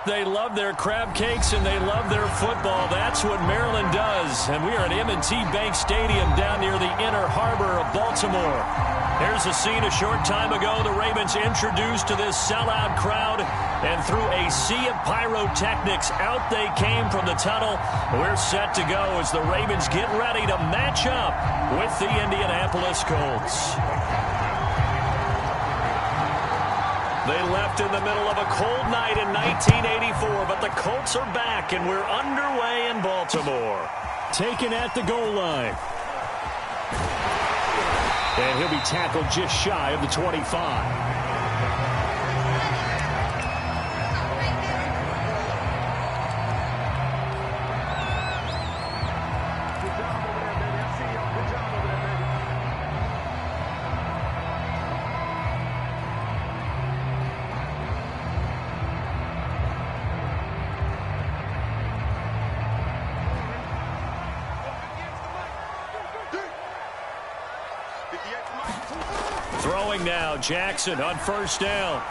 they love their crab cakes and they love their football. That's what Maryland does. And we are at M&T Bank Stadium down near the Inner Harbor of Baltimore. Here's a scene a short time ago. The Ravens introduced to this sellout crowd, and through a sea of pyrotechnics, out they came from the tunnel. We're set to go as the Ravens get ready to match up with the Indianapolis Colts. They left in the middle of a cold night in 1984, but the Colts are back, and we're underway in Baltimore. Taken at the goal line. And he'll be tackled just shy of the 25. Throwing now, Jackson on first down.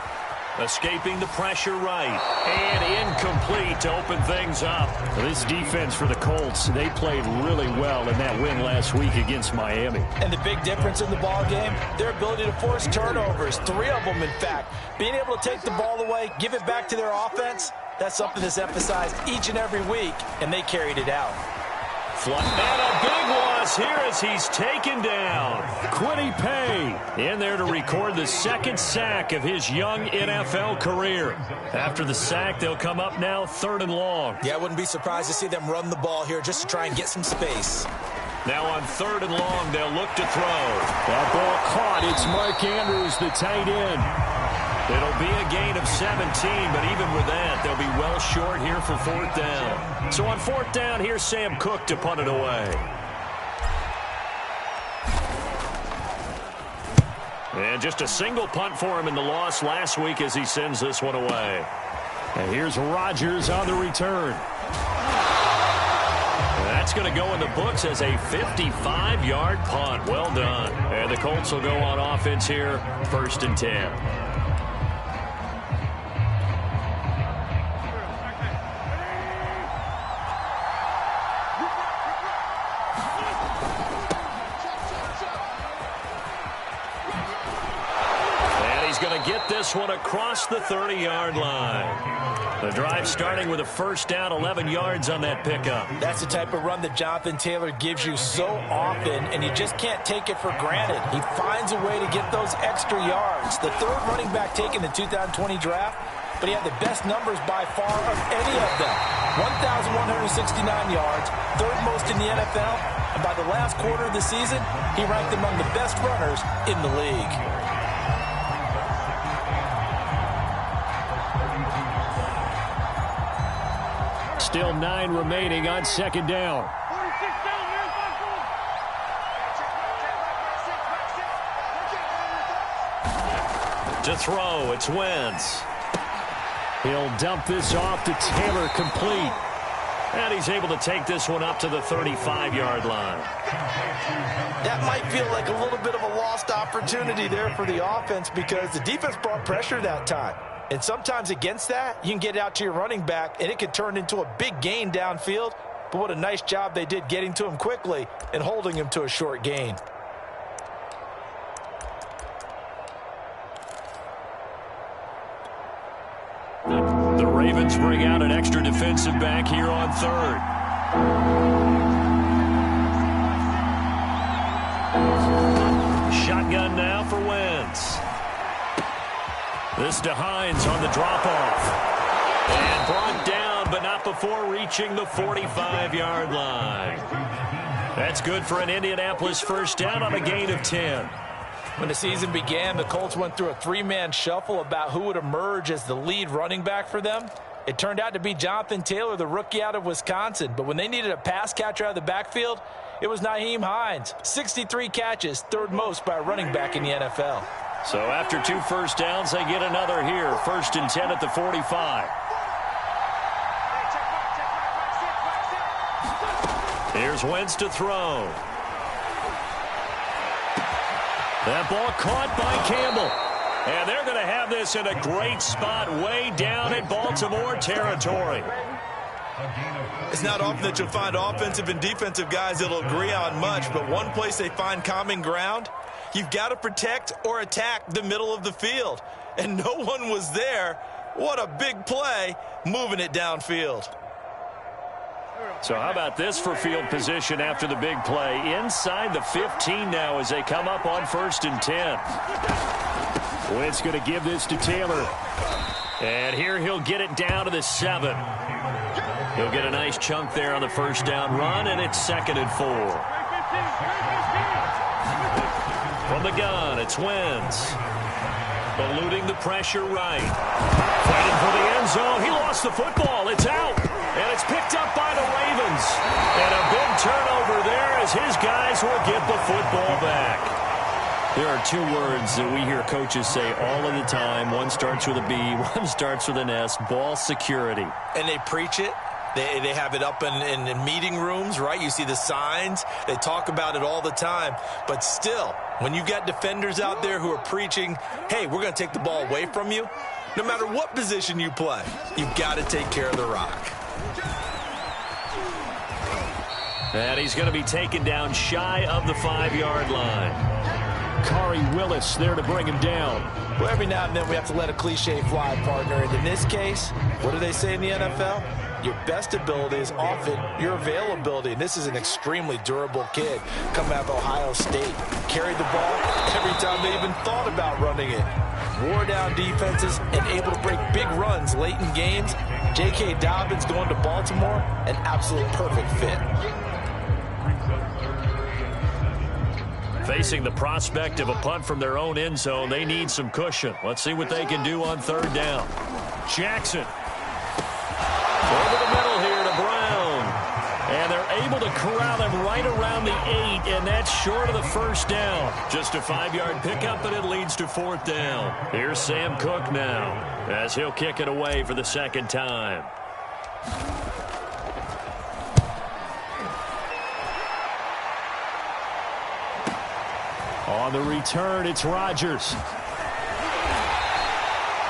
Escaping the pressure right. And incomplete to open things up. This defense for the Colts, they played really well in that win last week against Miami. And the big difference in the ball game, their ability to force turnovers. 3 of them, in fact. Being able to take the ball away, give it back to their offense, that's something that's emphasized each and every week, and they carried it out. And a big loss here as he's taken down. Quiddy Pay in there to record the second sack of his young NFL career. After the sack, they'll come up now 3rd and long. Yeah, I wouldn't be surprised to see them run the ball here just to try and get some space. Now on 3rd and long, they'll look to throw. That ball caught. It's Mark Andrews, the tight end. It'll be a gain of 17, but even with that, they'll be well short here for 4th down. So on 4th down, here's Sam Cook to punt it away. And just a single punt for him in the loss last week as he sends this one away. And here's Rodgers on the return. That's going to go in the books as a 55-yard punt. Well done. And the Colts will go on offense here, 1st and 10. Get this one across the 30-yard line. The drive starting with a first down, 11 yards on that pickup. That's the type of run that Jonathan Taylor gives you so often, and you just can't take it for granted. He finds a way to get those extra yards. The 3rd running back taken in the 2020 draft, but he had the best numbers by far of any of them. 1,169 yards, 3rd most in the NFL, and by the last quarter of the season, he ranked among the best runners in the league. Still 9 remaining on 2nd down. To throw, it's Wentz. He'll dump this off to Taylor, complete. And he's able to take this one up to the 35-yard line. That might feel like a little bit of a lost opportunity there for the offense because the defense brought pressure that time. And sometimes against that, you can get out to your running back, and it could turn into a big gain downfield. But what a nice job they did getting to him quickly and holding him to a short gain. The Ravens bring out an extra defensive back here on 3rd. Shotgun now for Wentz. This to Hines on the drop-off. And brought down, but not before reaching the 45-yard line. That's good for an Indianapolis first down on a gain of 10. When the season began, the Colts went through a 3-man shuffle about who would emerge as the lead running back for them. It turned out to be Jonathan Taylor, the rookie out of Wisconsin. But when they needed a pass catcher out of the backfield, it was Nyheim Hines. 63 catches, 3rd most by a running back in the NFL. So after 2 first downs, they get another here. 1st and 10 at the 45. Here's Wentz to throw. That ball caught by Campbell. And they're going to have this in a great spot way down in Baltimore territory. It's not often that you'll find offensive and defensive guys that'll agree on much, but one place they find common ground, you've got to protect or attack the middle of the field. And no one was there. What a big play, moving it downfield. So how about this for field position after the big play? Inside the 15 now as they come up on 1st and 10. Wentz going to give this to Taylor. And here he'll get it down to the 7. He'll get a nice chunk there on the first down run, and it's 2nd and 4. From the gun, it's Wentz. Eluding the pressure right. Fighting for the end zone. He lost the football. It's out. And it's picked up by the Ravens. And a big turnover there as his guys will get the football back. There are 2 words that we hear coaches say all of the time. One starts with a B, one starts with an S. Ball security. And they preach it. They have it up in meeting rooms, right? You see the signs. They talk about it all the time. But still, when you've got defenders out there who are preaching, hey, we're going to take the ball away from you, no matter what position you play, you've got to take care of the rock. And he's going to be taken down shy of the 5-yard line. Kari Willis there to bring him down. Well, every now and then we have to let a cliche fly, partner. And in this case, what do they say in the NFL? Your best ability is often your availability. And this is an extremely durable kid coming out of Ohio State. Carried the ball every time they even thought about running it. Wore down defenses and able to break big runs late in games. J.K. Dobbins going to Baltimore, an absolute perfect fit. Facing the prospect of a punt from their own end zone, they need some cushion. Let's see what they can do on 3rd down. Jackson. Over the middle here to Brown. And they're able to corral him right around the 8, and that's short of the 1st down. Just a 5-yard pickup, and it leads to 4th down. Here's Sam Cook now as he'll kick it away for the 2nd time. On the return, it's Rodgers.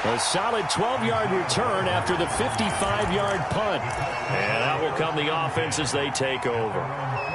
A solid 12-yard return after the 55-yard punt. And out will come the offense as they take over.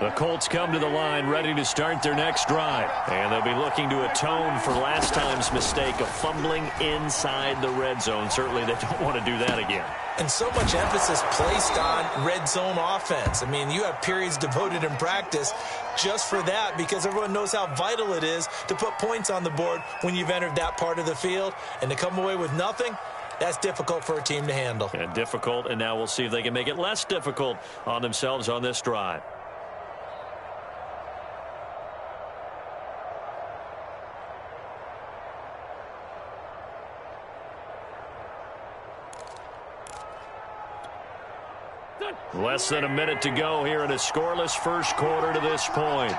The Colts come to the line ready to start their next drive. And they'll be looking to atone for last time's mistake of fumbling inside the red zone. Certainly they don't want to do that again. And so much emphasis placed on red zone offense. I mean, you have periods devoted in practice just for that because everyone knows how vital it is to put points on the board when you've entered that part of the field. And to come away with nothing, that's difficult for a team to handle. And difficult, and now we'll see if they can make it less difficult on themselves on this drive. Less than a minute to go here in a scoreless first quarter to this point.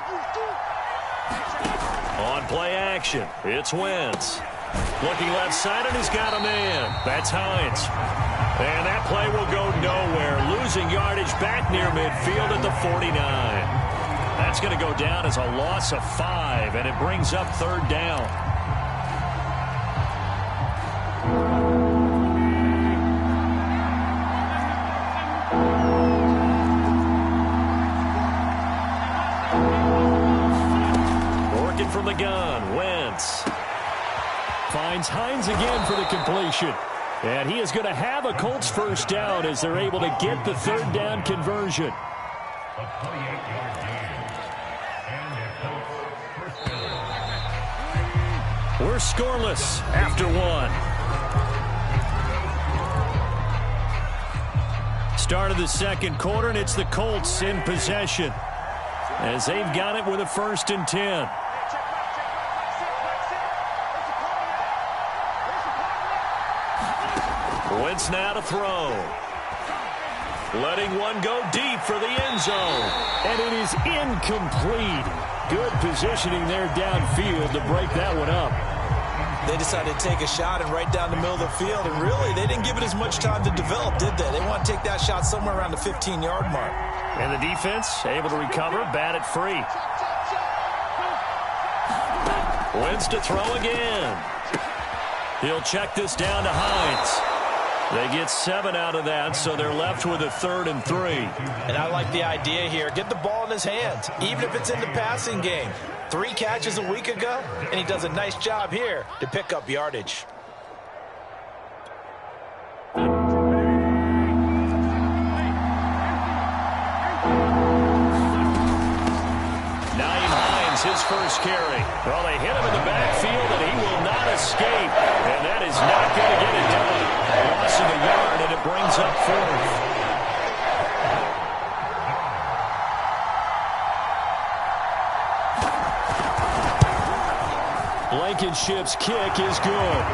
On play action, it's Wentz. Looking left side, and he's got a man. That's Hines. And that play will go nowhere. Losing yardage back near midfield at the 49. That's going to go down as a loss of 5, and it brings up 3rd down. From the gun, Wentz finds Hines again for the completion. And he is going to have a Colts first down as they're able to get the 3rd down conversion. We're scoreless after 1. Start of the 2nd quarter, and it's the Colts in possession as they've got it with a 1st and 10. Wentz now to throw. letting one go deep for the end zone. And it is incomplete. Good positioning there downfield to break that one up. They decided to take a shot and right down the middle of the field, and really, they didn't give it as much time to develop, did they? They want to take that shot somewhere around the 15-yard mark. And the defense able to recover, bat it free. Wins to throw again. He'll check this down to Hines. They get 7 out of that, so they're left with a 3rd and 3. And I like the idea here. Get the ball in his hands, even if it's in the passing game. 3 catches a week ago, and he does a nice job here to pick up yardage. His first carry. Well, they hit him in the backfield, and he will not escape. And that is not going to get it done. Loss of a yard, and it brings up 4th. Blankenship's kick is good.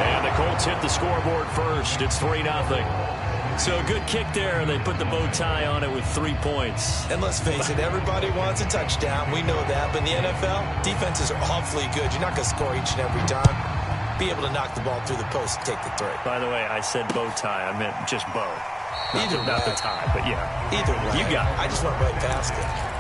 And the Colts hit the scoreboard first. It's 3-0. So a good kick there. They put the bow tie on it with 3 points. And let's face it, everybody wants a touchdown. We know that. But in the NFL, defenses are awfully good. You're not going to score each and every time. Be able to knock the ball through the post and take the 3. By the way, I said bow tie. I meant just bow. Not the tie, but yeah. Either way. You got it. I just went right past it.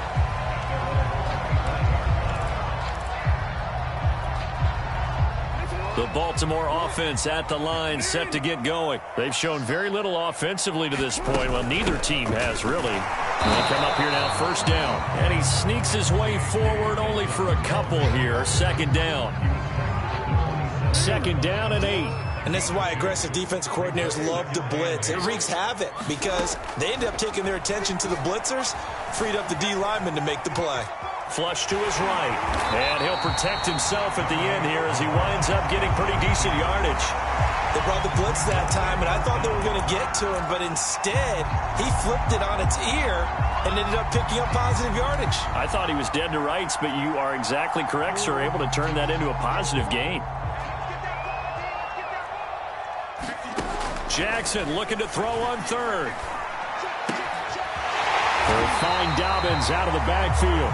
The Baltimore offense at the line, set to get going. They've shown very little offensively to this point. Well, neither team has, really. They come up here now, 1st down. And he sneaks his way forward only for a couple here. 2nd down. 2nd down and 8. And this is why aggressive defensive coordinators love to blitz. It wreaks havoc because they end up taking their attention to the blitzers, freed up the D lineman to make the play. Flush to his right. And he'll protect himself at the end here as he winds up getting pretty decent yardage. They brought the blitz that time, and I thought they were going to get to him, but instead, he flipped it on its ear and ended up picking up positive yardage. I thought he was dead to rights, but you are exactly correct, sir. Able to turn that into a positive gain. Jackson looking to throw on 3rd. They'll find Dobbins out of the backfield.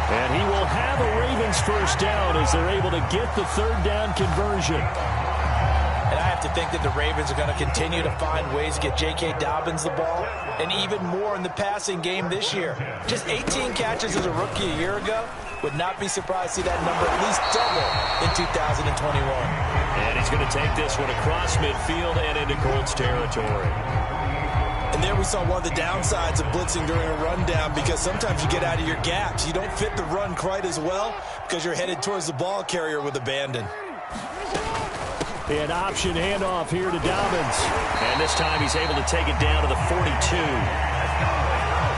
And he will have a Ravens 1st down as they're able to get the 3rd down conversion. And I have to think that the Ravens are going to continue to find ways to get J.K. Dobbins the ball, and even more in the passing game this year. Just 18 catches as a rookie a year ago. Would not be surprised to see that number at least double in 2021. And he's going to take this one across midfield and into Colts territory. And there we saw one of the downsides of blitzing during a rundown, because sometimes you get out of your gaps. You don't fit the run quite as well because you're headed towards the ball carrier with abandon. An option handoff here to Dobbins. And this time he's able to take it down to the 42.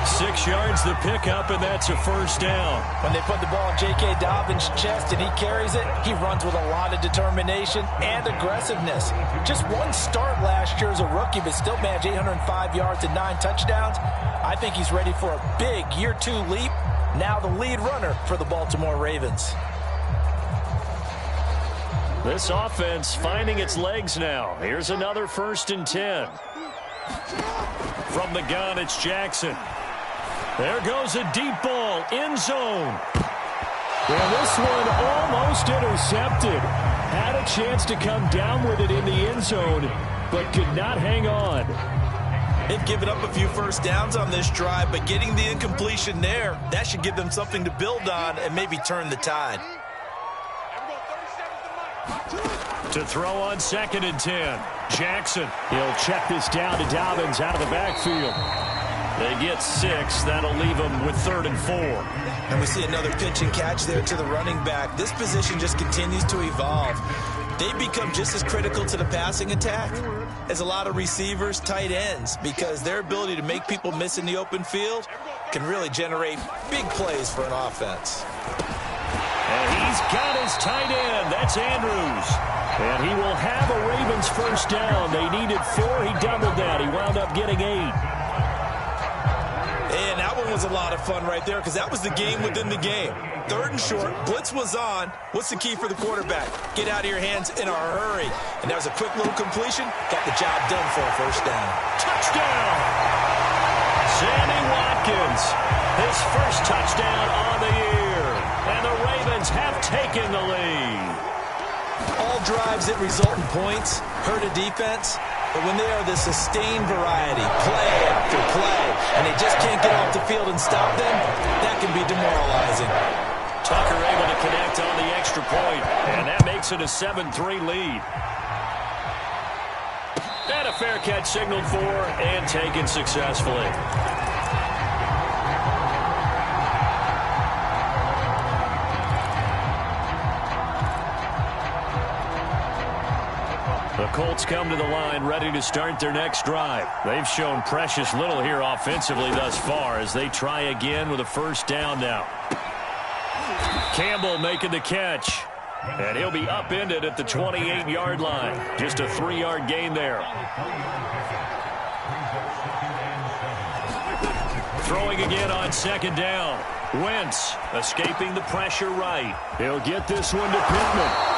6 yards the pickup, and that's a 1st down. When they put the ball in J.K. Dobbins' chest and he carries it, he runs with a lot of determination and aggressiveness. Just one start last year as a rookie, but still managed 805 yards and 9 touchdowns. I think he's ready for a big year 2 leap. Now the lead runner for the Baltimore Ravens. This offense finding its legs now. Here's another 1st and 10. From the gun, it's Jackson. There goes a deep ball, end zone. Well, this one almost intercepted. Had a chance to come down with it in the end zone, but could not hang on. They've given up a few 1st downs on this drive, but getting the incompletion there, that should give them something to build on and maybe turn the tide. To throw on 2nd and 10. Jackson. He'll check this down to Dobbins out of the backfield. They get 6. That'll leave them with 3rd and 4. And we see another pitch and catch there to the running back. This position just continues to evolve. They become just as critical to the passing attack as a lot of receivers, tight ends, because their ability to make people miss in the open field can really generate big plays for an offense. And he's got his tight end. That's Andrews. And he will have a Ravens 1st down. They needed 4. He doubled that. He wound up getting 8. And that one was a lot of fun right there, because that was the game within the game. 3rd and short, blitz was on. What's the key for the quarterback? Get out of your hands in a hurry. And that was a quick little completion. Got the job done for a 1st down. Touchdown! Sammy Watkins, his first touchdown on the year. And the Ravens have taken the lead. All drives that result in points hurt a defense, but when they are the sustained variety, play after play, and they just can't get off the field and stop them, that can be demoralizing. Tucker able to connect on the extra point, and that makes it a 7-3 lead. And a fair catch signaled for and taken successfully. The Colts come to the line ready to start their next drive. They've shown precious little here offensively thus far as they try again with a first down now. Campbell making the catch. And he'll be upended at the 28-yard line. Just a 3-yard gain there. Throwing again on second down. Wentz escaping the pressure right. He'll get this one to Pittman.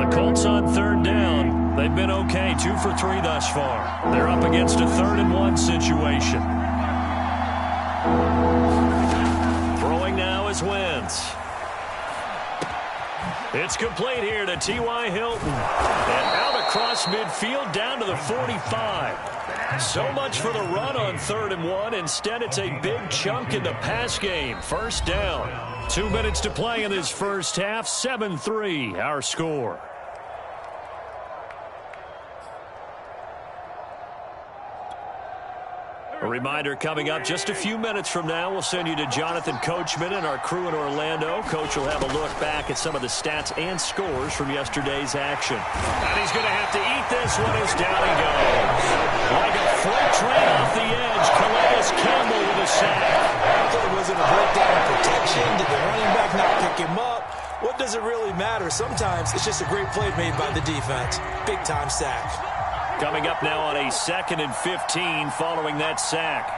Colts on third down. They've been okay, 2 for 3 thus far. They're up against a 3rd-and-1 situation. Throwing now is Wentz. It's complete here to T.Y. Hilton. And out across midfield down to the 45. So much for the run on 3rd and 1. Instead, it's a big chunk in the pass game. First down. 2 minutes to play in this first half. 7-3, our score. A reminder coming up just a few minutes from now. We'll send you to Jonathan Coachman and our crew in Orlando. Coach will have a look back at some of the stats and scores from yesterday's action. And he's going to have to eat this one as down he goes. Like a freight train off the edge, Calais Campbell with a sack. Was it a breakdown in protection? Did the running back not pick him up? What does it really matter? Sometimes it's just a great play made by the defense. Big-time sack. Coming up now on a 2nd and 15 following that sack.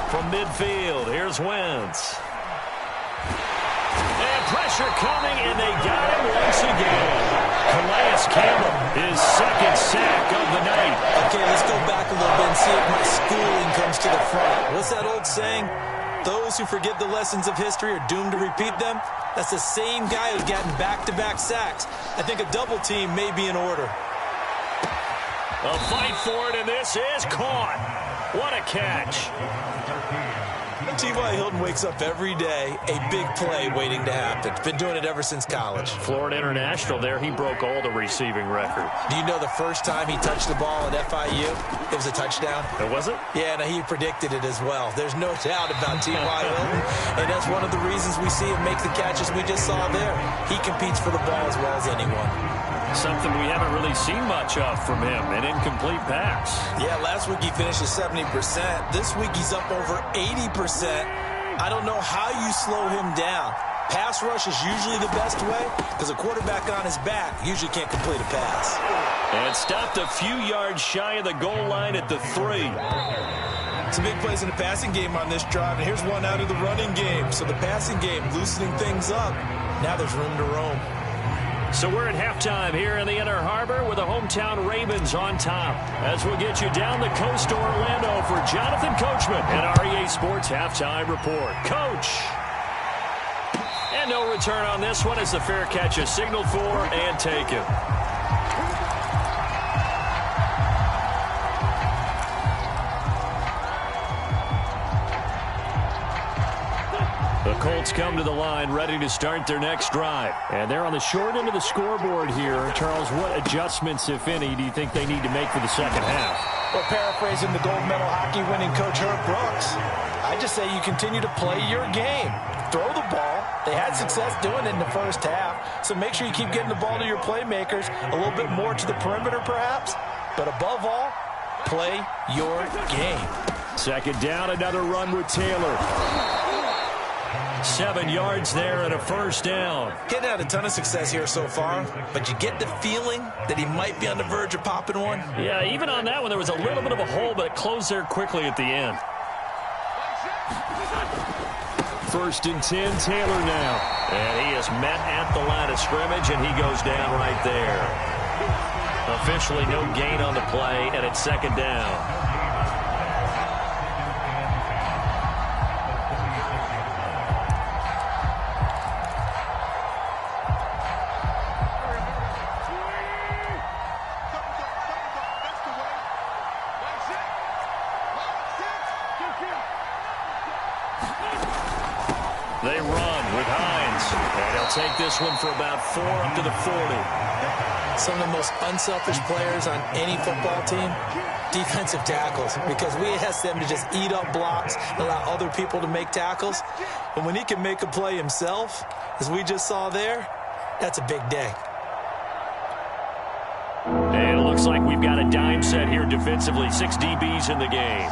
From midfield, here's Wentz. And pressure coming, and they got him once again. Calais Campbell, his 2nd sack of the night. Okay, let's go back a little bit and see if my schooling comes to the front. What's that old saying? Those who forget the lessons of history are doomed to repeat them. That's the same guy who's gotten back-to-back sacks. I think a double team may be in order. A fight for it, and this is caught. What a catch. T.Y. Hilton wakes up every day, a big play waiting to happen. Been doing it ever since college. Florida International there, he broke all the receiving records. Do you know the first time he touched the ball at FIU? It was a touchdown. Oh, was it? Yeah, he predicted it as well. There's no doubt about T.Y. Hilton, and that's one of the reasons we see him make the catches we just saw there. He competes for the ball as well as anyone. Something we haven't really seen much of from him, an incomplete pass. Yeah, last week he finished at 70%. This week he's up over 80%. I don't know how you slow him down. Pass rush is usually the best way because a quarterback on his back usually can't complete a pass. And stopped a few yards shy of the goal line at the 3. Some big plays in the passing game on this drive, and here's one out of the running game. So the passing game loosening things up. Now there's room to roam. So we're at halftime here in the Inner Harbor with the hometown Ravens on top. As we'll get you down the coast to Orlando for Jonathan Coachman and REA Sports Halftime Report. Coach! And no return on this one as the fair catch is signaled for and taken. The Colts come to the line ready to start their next drive. And they're on the short end of the scoreboard here. Charles, what adjustments, if any, do you think they need to make for the second half? Well, paraphrasing the gold medal hockey winning coach Herb Brooks, I just say you continue to play your game. Throw the ball. They had success doing it in the first half. So make sure you keep getting the ball to your playmakers, a little bit more to the perimeter perhaps. But above all, play your game. Second down, another run with Taylor. 7 yards there and a first down. Getting had a ton of success here so far, but you get the feeling that he might be on the verge of popping one. Yeah, even on that one, there was a little bit of a hole, but it closed there quickly at the end. 1st and 10, Taylor now. And he is met at the line of scrimmage, and he goes down right there. Officially no gain on the play, and it's 2nd down. They run with Hines, and he'll take this one for about 4 up to the 40. Some of the most unselfish players on any football team, defensive tackles, because we ask them to just eat up blocks, allow other people to make tackles. But when he can make a play himself, as we just saw there, that's a big day. And it looks like we've got a dime set here defensively. 6 DBs in the game.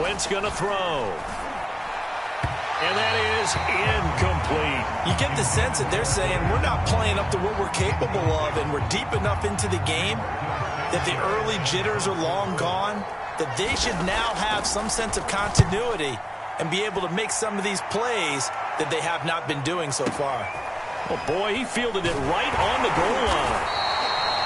Wentz going to throw. And that is incomplete. You get the sense that they're saying we're not playing up to what we're capable of, and we're deep enough into the game that the early jitters are long gone, that they should now have some sense of continuity and be able to make some of these plays that they have not been doing so far. Oh, boy, he fielded it right on the goal line.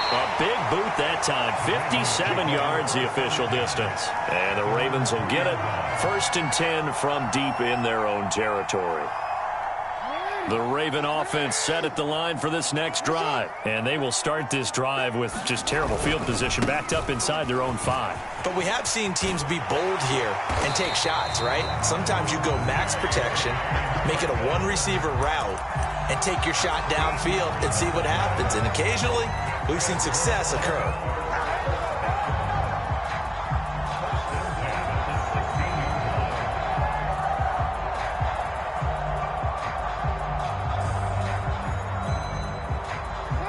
A big boot that time. 57 yards the official distance. And the Ravens will get it. 1st and 10 from deep in their own territory. The Raven offense set at the line for this next drive. And they will start this drive with just terrible field position, backed up inside their own 5. But we have seen teams be bold here and take shots, right? Sometimes you go max protection, make it a one-receiver route, and take your shot downfield and see what happens. And occasionally, we've seen success occur.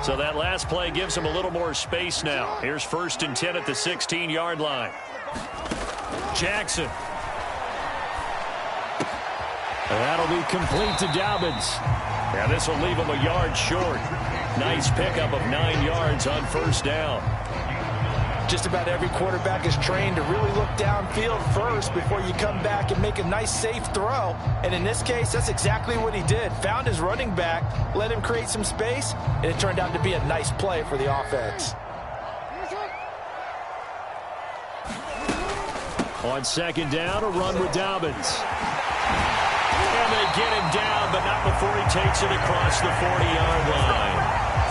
So that last play gives them a little more space now. Here's 1st and 10 at the 16-yard line. Jackson. That'll be complete to Dobbins. Yeah, this will leave him a yard short. Nice pickup of 9 yards on 1st down. Just about every quarterback is trained to really look downfield first before you come back and make a nice, safe throw. And in this case, that's exactly what he did. Found his running back, let him create some space, and it turned out to be a nice play for the offense. On 2nd down, a run with Dobbins. And they get him down, but not before he takes it across the 40-yard line.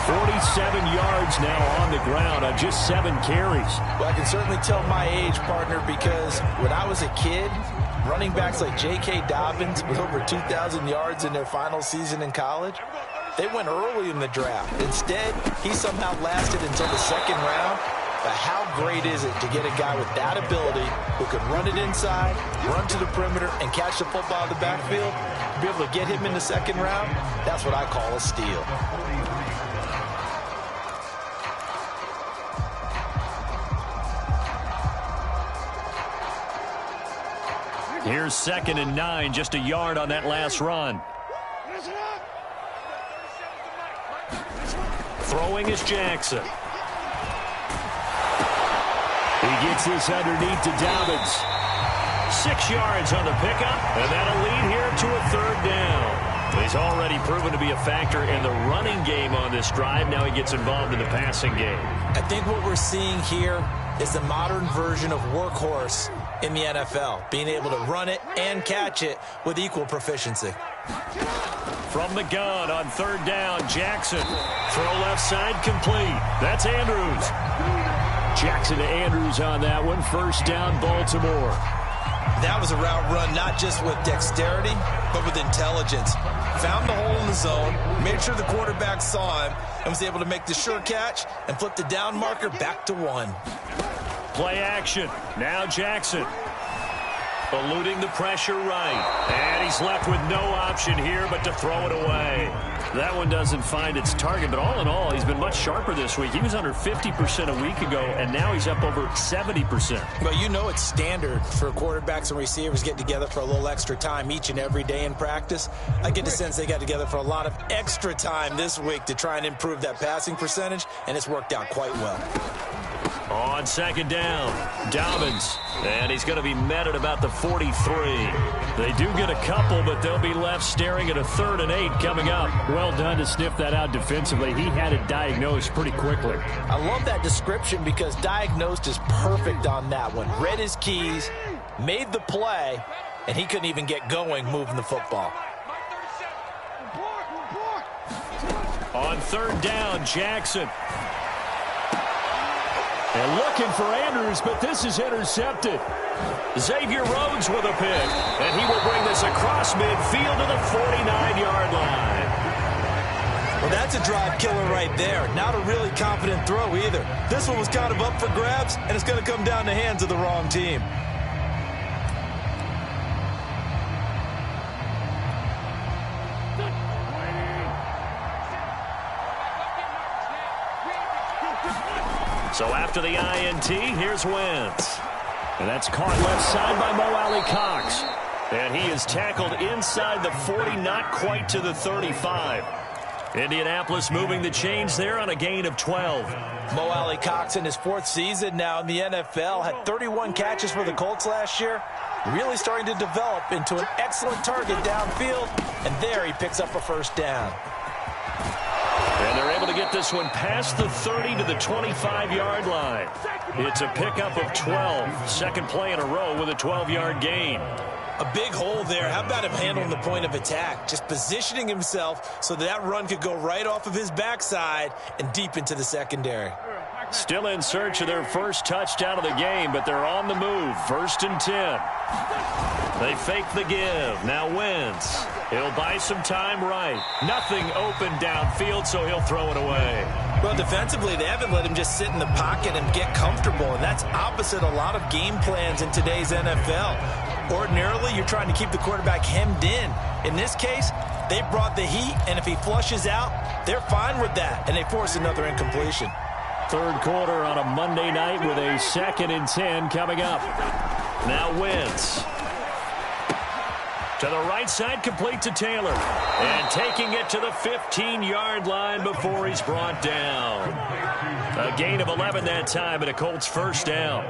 47 yards now on the ground on just 7 carries. Well, I can certainly tell my age, partner, because when I was a kid, running backs like J.K. Dobbins with over 2,000 yards in their final season in college, they went early in the draft. Instead, he somehow lasted until the 2nd round. But how great is it to get a guy with that ability who can run it inside, run to the perimeter, and catch the football in the backfield? To be able to get him in the 2nd round, that's what I call a steal. Here's 2nd and 9, just a yard on that last run. Throwing is Jackson. He gets this underneath to Dobbins. 6 yards on the pickup, and that'll lead here to a 3rd down. He's already proven to be a factor in the running game on this drive. Now he gets involved in the passing game. I think what we're seeing here is the modern version of workhorse in the NFL, being able to run it and catch it with equal proficiency. From the gun on 3rd down, Jackson. Throw left side complete. That's Andrews. Jackson to Andrews on that one. 1st down, Baltimore. That was a route run not just with dexterity, but with intelligence. Found the hole in the zone, made sure the quarterback saw him, and was able to make the sure catch and flip the down marker back to 1. Play action. Now Jackson. Eluding the pressure right. And he's left with no option here but to throw it away. That one doesn't find its target, but all in all, he's been much sharper this week. He was under 50% a week ago, and now he's up over 70%. Well, you know it's standard for quarterbacks and receivers get together for a little extra time each and every day in practice. I get the sense they got together for a lot of extra time this week to try and improve that passing percentage, and it's worked out quite well. On second down, Dobbins, and he's going to be met at about the 43. They do get a couple, but they'll be left staring at a 3rd and 8 coming up. Well done to sniff that out defensively. He had it diagnosed pretty quickly. I love that description because diagnosed is perfect on that one. Read his keys, made the play, and he couldn't even get going moving the football. On 3rd down, Jackson. And looking for Andrews, but this is intercepted. Xavier Rhodes with a pick, and he will bring this across midfield to the 49-yard line. Well, that's a drive killer right there. Not a really confident throw either. This one was kind of up for grabs, and it's going to come down the hands of the wrong team. So after the INT, here's Wentz. And that's caught left side by Mo Alley-Cox. And he is tackled inside the 40, not quite to the 35. Indianapolis moving the chains there on a gain of 12. Mo Alley-Cox in his 4th season now in the NFL had 31 catches for the Colts last year. Really starting to develop into an excellent target downfield. And there he picks up a 1st down. And they're able to get this one past the 30 to the 25-yard line. It's a pickup of 12. Second play in a row with a 12-yard gain. A big hole there. How about him handling the point of attack? Just positioning himself so that run could go right off of his backside and deep into the secondary. Still in search of their first touchdown of the game, but they're on the move. 1st and 10. They fake the give. Now Wentz. He'll buy some time right. Nothing open downfield, so he'll throw it away. Well, defensively, they haven't let him just sit in the pocket and get comfortable, and that's opposite a lot of game plans in today's NFL. Ordinarily, you're trying to keep the quarterback hemmed in. In this case, they brought the heat, and if he flushes out, they're fine with that, and they force another incompletion. 3rd quarter on a Monday night with a 2nd and 10 coming up. Now Wentz. To the right side, complete to Taylor. And taking it to the 15-yard line before he's brought down. A gain of 11 that time and a Colts 1st down.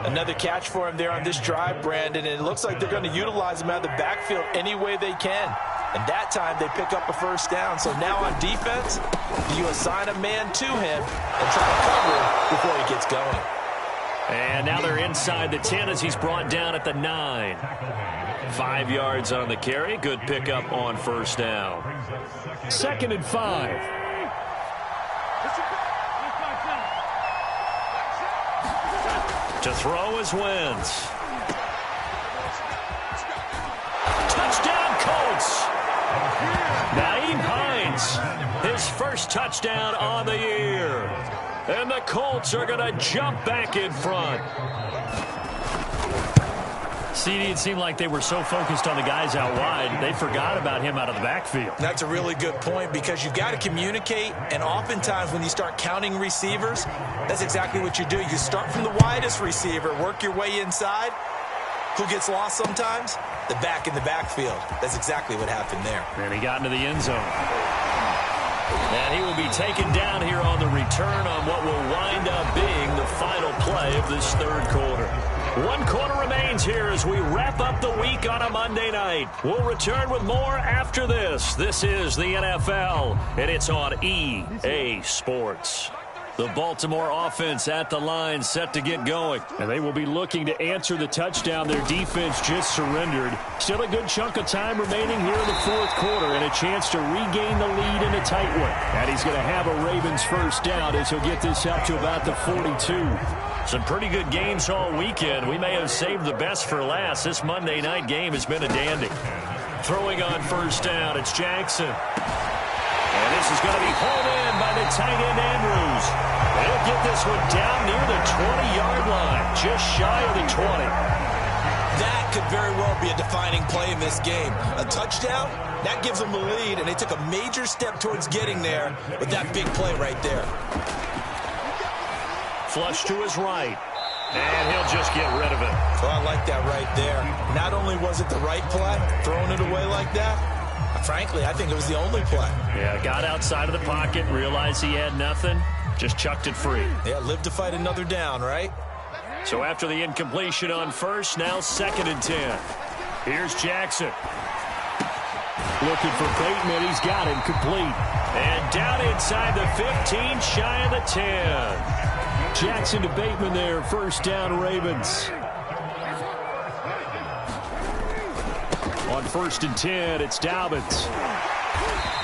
Another catch for him there on this drive, Brandon, and it looks like they're going to utilize him out of the backfield any way they can. And that time they pick up a 1st down. So now on defense, you assign a man to him and try to cover him before he gets going. And now they're inside the 10 as he's brought down at the 9. 5 yards on the carry. Good pickup on 1st down. 2nd and 5. To throw is Wentz. Touchdown Colts. Naeem Hines, his first touchdown on the year. And the Colts are going to jump back in front. CD, it seemed like they were so focused on the guys out wide, they forgot about him out of the backfield. That's a really good point because you've got to communicate, and oftentimes when you start counting receivers, that's exactly what you do. You start from the widest receiver, work your way inside. Who gets lost sometimes? The back in the backfield. That's exactly what happened there. And he got into the end zone. And he will be taken down here on the return on what will wind up being the final play of this 3rd quarter. 1 quarter remains here as we wrap up the week on a Monday night. We'll return with more after this. This is the NFL, and it's on EA Sports. The Baltimore offense at the line, set to get going. And they will be looking to answer the touchdown their defense just surrendered. Still a good chunk of time remaining here in the 4th quarter and a chance to regain the lead in a tight one. And he's going to have a Ravens 1st down as he'll get this up to about the 42. Some pretty good games all weekend. We may have saved the best for last. This Monday night game has been a dandy. Throwing on 1st down, it's Jackson. And this is going to be hauled in by the tight end Andrews. They'll get this one down near the 20-yard line, just shy of the 20. That That could very well be a defining play in this game. A touchdown, that gives them the lead, and they took a major step towards getting there with that big play right there. Flush to his right. And he'll just get rid of it. Well, I like that right there. Not only was it the right play, throwing it away like that, frankly, I think it was the only play. Yeah, got outside of the pocket, realized he had nothing, just chucked it free. Yeah, live to fight another down, right? So after the incompletion on first, now 2nd and 10. Here's Jackson. Looking for Bateman. He's got him complete. And down inside the 15, shy of the 10. Jackson to Bateman there. First down, Ravens. On 1st and 10, it's Dobbins.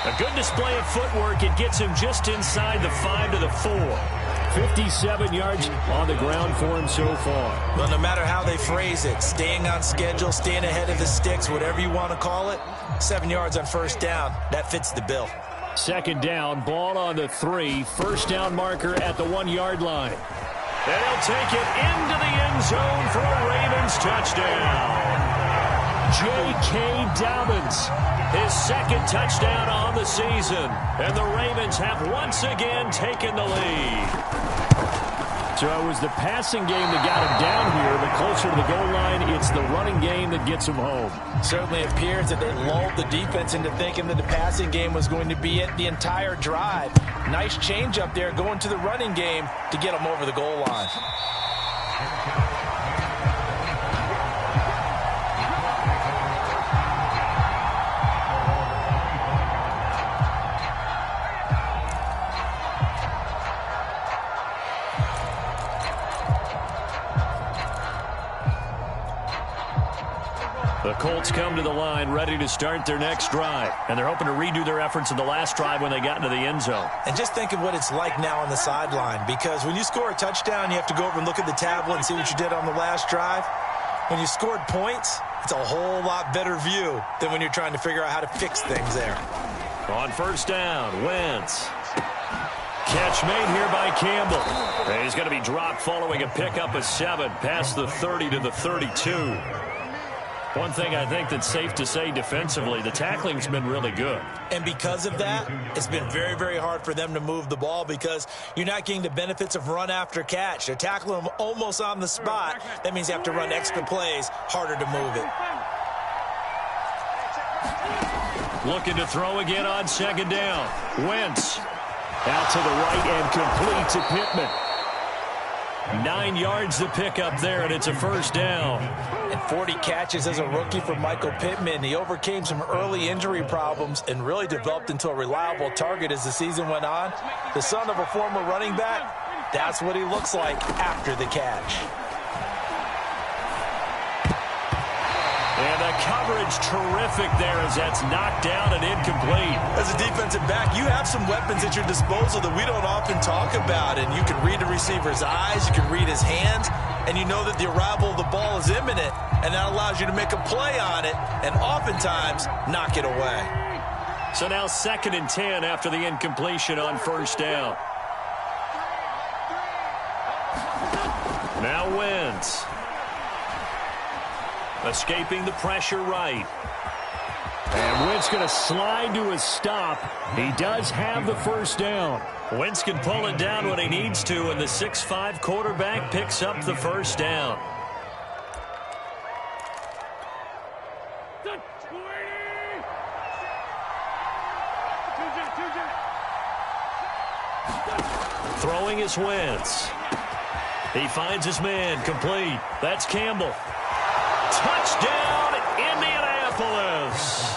A good display of footwork. It gets him just inside the 5 to the 4. 57 yards on the ground for him so far. Well, no matter how they phrase it, staying on schedule, staying ahead of the sticks, whatever you want to call it, 7 yards on first down, that fits the bill. 2nd down, ball on the 3. First down marker at the 1-yard line. And he'll take it into the end zone for a Ravens touchdown. J.K. Dobbins. His 2nd touchdown on the season. And the Ravens have once again taken the lead. So it was the passing game that got him down here, but closer to the goal line, it's the running game that gets him home. Certainly appears that they lulled the defense into thinking that the passing game was going to be it the entire drive. Nice change up there going to the running game to get them over the goal line. The Colts come to the line ready to start their next drive. And they're hoping to redo their efforts in the last drive when they got into the end zone. And just think of what it's like now on the sideline. Because when you score a touchdown, you have to go over and look at the tablet and see what you did on the last drive. When you scored points, it's a whole lot better view than when you're trying to figure out how to fix things there. On first down, Wentz. Catch made here by Campbell. And he's going to be dropped following a pickup of 7 past the 30 to the 32. One thing I think that's safe to say defensively, the tackling's been really good. And because of that, it's been very, very hard for them to move the ball because you're not getting the benefits of run after catch. They're tackling them almost on the spot. That means you have to run extra plays, harder to move it. Looking to throw again on 2nd down. Wentz. Out to the right and complete to Pittman. 9 yards to pick up there, and it's a first down. And 40 catches as a rookie for Michael Pittman. He overcame some early injury problems and really developed into a reliable target as the season went on. The son of a former running back, that's what he looks like after the catch. And the coverage terrific there as that's knocked down and incomplete. As a defensive back, you have some weapons at your disposal that we don't often talk about. And you can read the receiver's eyes, you can read his hands, and you know that the arrival of the ball is imminent, and that allows you to make a play on it and oftentimes knock it away. So now 2nd and 10 after the incompletion on first down. Now Wentz. Escaping the pressure right. And Wentz going to slide to a stop. He does have the first down. Wentz can pull it down when he needs to, and the 6'5" quarterback picks up the first down. Throwing is Wentz. He finds his man complete. That's Campbell. Touchdown, Indianapolis.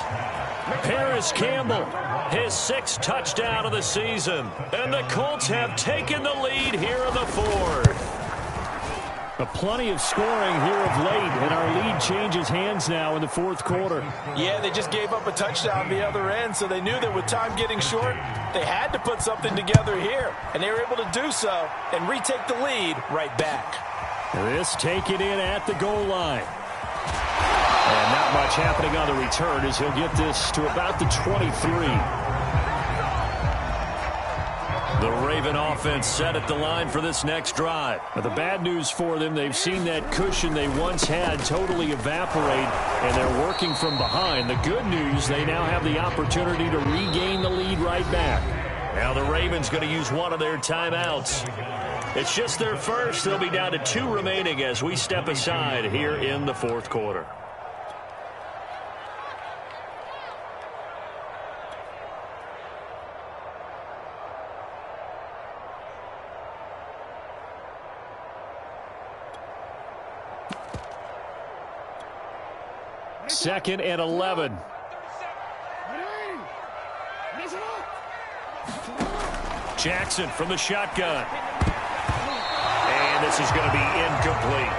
Paris Campbell, his 6th touchdown of the season. And the Colts have taken the lead here in the 4th. Plenty of scoring here of late, and our lead changes hands now in the 4th quarter. Yeah, they just gave up a touchdown the other end, so they knew that with time getting short, they had to put something together here. And they were able to do so and retake the lead right back. This taken in at the goal line. And not much happening on the return as he'll get this to about the 23. The Raven offense set at the line for this next drive. Now, the bad news for them, they've seen that cushion they once had totally evaporate, and they're working from behind. The good news, they now have the opportunity to regain the lead right back. Now the Ravens going to use one of their timeouts. It's just their first. They'll be down to 2 remaining as we step aside here in the fourth quarter. Second and 11. Jackson from the shotgun. And this is going to be incomplete.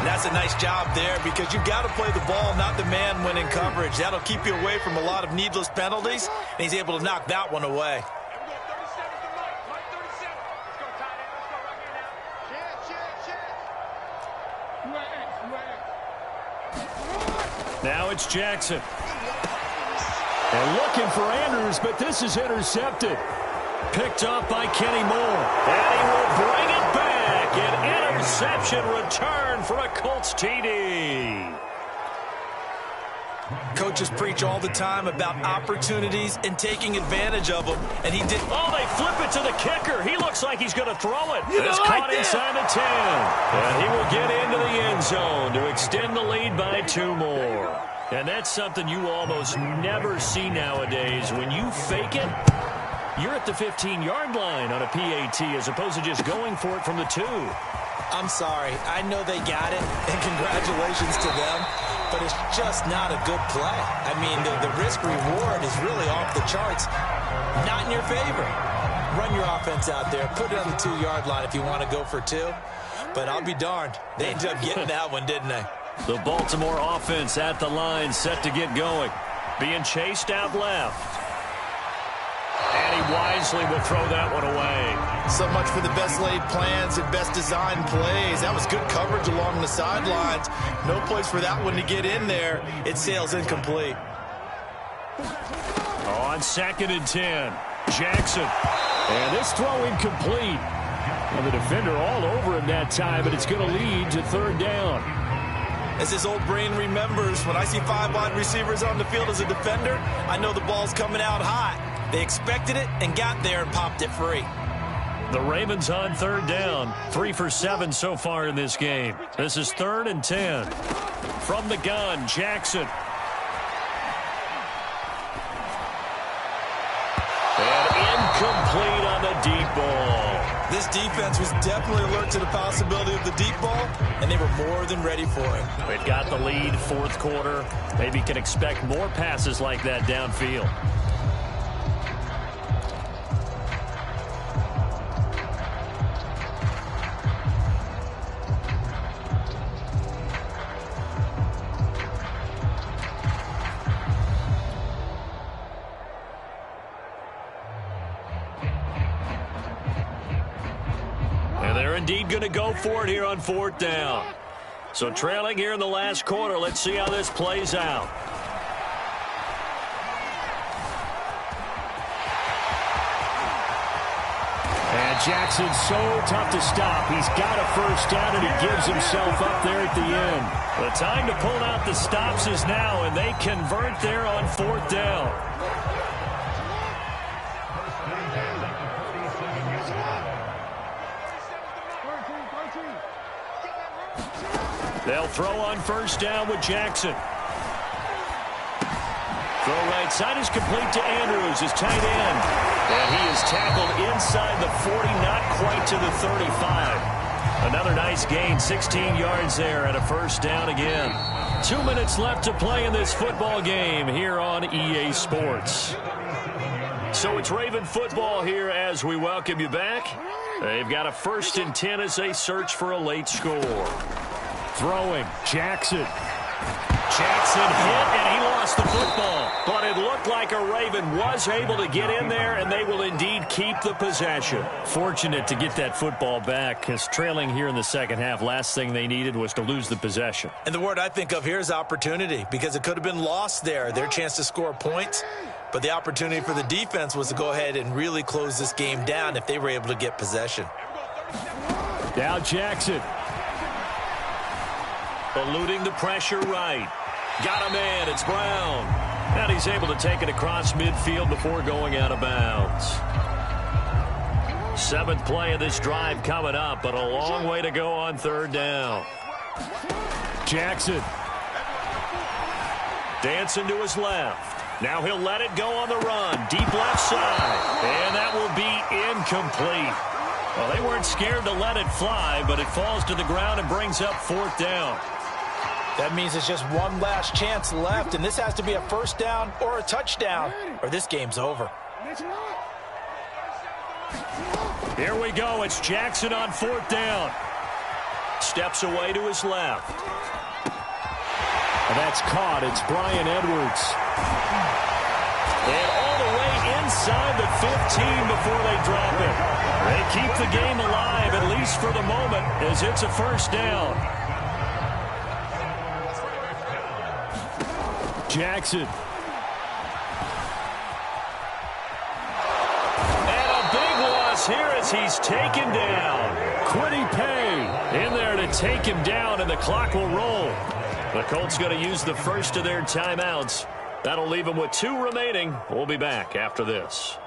That's a nice job there because you've got to play the ball, not the man when in coverage. That'll keep you away from a lot of needless penalties, and he's able to knock that one away. Now it's Jackson. And looking for Andrews, but this is intercepted. Picked up by Kenny Moore. And he will bring it back. An interception return for a Colts TD. Coaches preach all the time about opportunities and taking advantage of them, and he did. Oh, they flip it to the kicker. He looks like he's going to throw it. It's caught inside the 10. And he will get into the end zone to extend the lead by 2 more. And that's something you almost never see nowadays. When you fake it, you're at the 15-yard line on a PAT as opposed to just going for it from the 2. I'm sorry. I know they got it, and congratulations to them, but it's just not a good play. I mean, the risk-reward is really off the charts. Not in your favor. Run your offense out there. Put it on the 2-yard line if you want to go for 2. But I'll be darned. They ended up getting that one, didn't they? The Baltimore offense at the line, set to get going. Being chased out left. And he wisely will throw that one away. So much for the best laid plans and best designed plays. That was good coverage along the sidelines. No place for that one to get in there. It sails incomplete. On 2nd and 10, Jackson. And this throw incomplete. Well, the defender all over him that time, but it's going to lead to 3rd down. As his old brain remembers, when I see 5 wide receivers on the field as a defender, I know the ball's coming out hot. They expected it and got there and popped it free. The Ravens on 3rd down. 3 for 7 so far in this game. This is 3rd and 10. From the gun, Jackson. And incomplete on the deep ball. This defense was definitely alert to the possibility of the deep ball, and they were more than ready for it. They've got the lead, 4th quarter. Maybe can expect more passes like that downfield. Indeed going to go for it here on 4th down. So trailing here in the last quarter. Let's see how this plays out. And Jackson's so tough to stop. He's got a 1st down, and he gives himself up there at the end. The time to pull out the stops is now, and they convert there on 4th down. They'll throw on 1st down with Jackson. Throw right side is complete to Andrews, his tight end. And he is tackled inside the 40, not quite to the 35. Another nice gain, 16 yards there and a 1st down again. 2 minutes left to play in this football game here on EA Sports. So it's Raven football here as we welcome you back. They've got a 1st and 10 as they search for a late score. Throwing, Jackson. Jackson hit, and he lost the football. But it looked like a Raven was able to get in there, and they will indeed keep the possession. Fortunate to get that football back, because trailing here in the 2nd half, last thing they needed was to lose the possession. And the word I think of here is opportunity, because it could have been lost there. Their chance to score points. But the opportunity for the defense was to go ahead and really close this game down if they were able to get possession. Now Jackson. Eluding the pressure right. Got a man. It's Brown. And he's able to take it across midfield before going out of bounds. 7th play of this drive coming up, but a long way to go on 3rd down. Jackson. Dancing to his left. Now he'll let it go on the run. Deep left side. And that will be incomplete. Well, they weren't scared to let it fly, but it falls to the ground and brings up 4th down. That means it's just one last chance left, and this has to be a 1st down or a touchdown, or this game's over. Here we go. It's Jackson on 4th down. Steps away to his left. And that's caught. It's Brian Edwards. And all the way inside the 15 before they drop it. They keep the game alive, at least for the moment, as it's a 1st down. Jackson. And a big loss here as he's taken down. Quiddy Pay in there to take him down, and the clock will roll. The Colts going to use the first of their timeouts. That'll leave them with 2 remaining. We'll be back after this.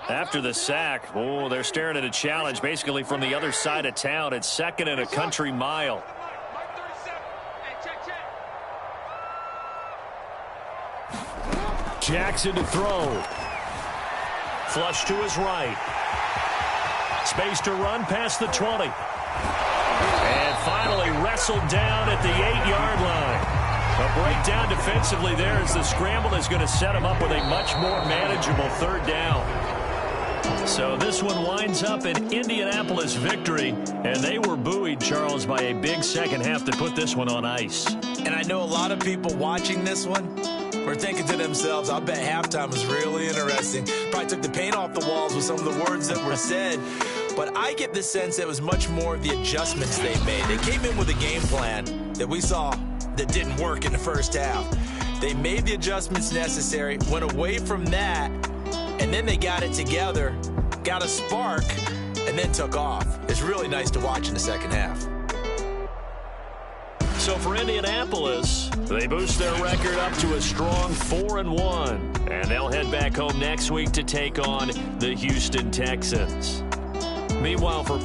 After the sack, they're staring at a challenge basically from the other side of town. It's 2nd and a country mile. Jackson to throw. Flush to his right. Space to run past the 20. And finally wrestled down at the 8-yard line. A breakdown defensively there as the scramble is going to set him up with a much more manageable 3rd down. So this one winds up an Indianapolis victory, and they were buoyed, Charles, by a big second half to put this one on ice. And I know a lot of people watching this one were thinking to themselves, I bet halftime was really interesting. Probably took the paint off the walls with some of the words that were said. But I get the sense that it was much more of the adjustments they made. They came in with a game plan that we saw that didn't work in the 1st half. They made the adjustments necessary, went away from that, and then they got it together, got a spark, and then took off. It's really nice to watch in the 2nd half. So for Indianapolis, they boost their record up to a strong 4-1. And they'll head back home next week to take on the Houston Texans. Meanwhile, for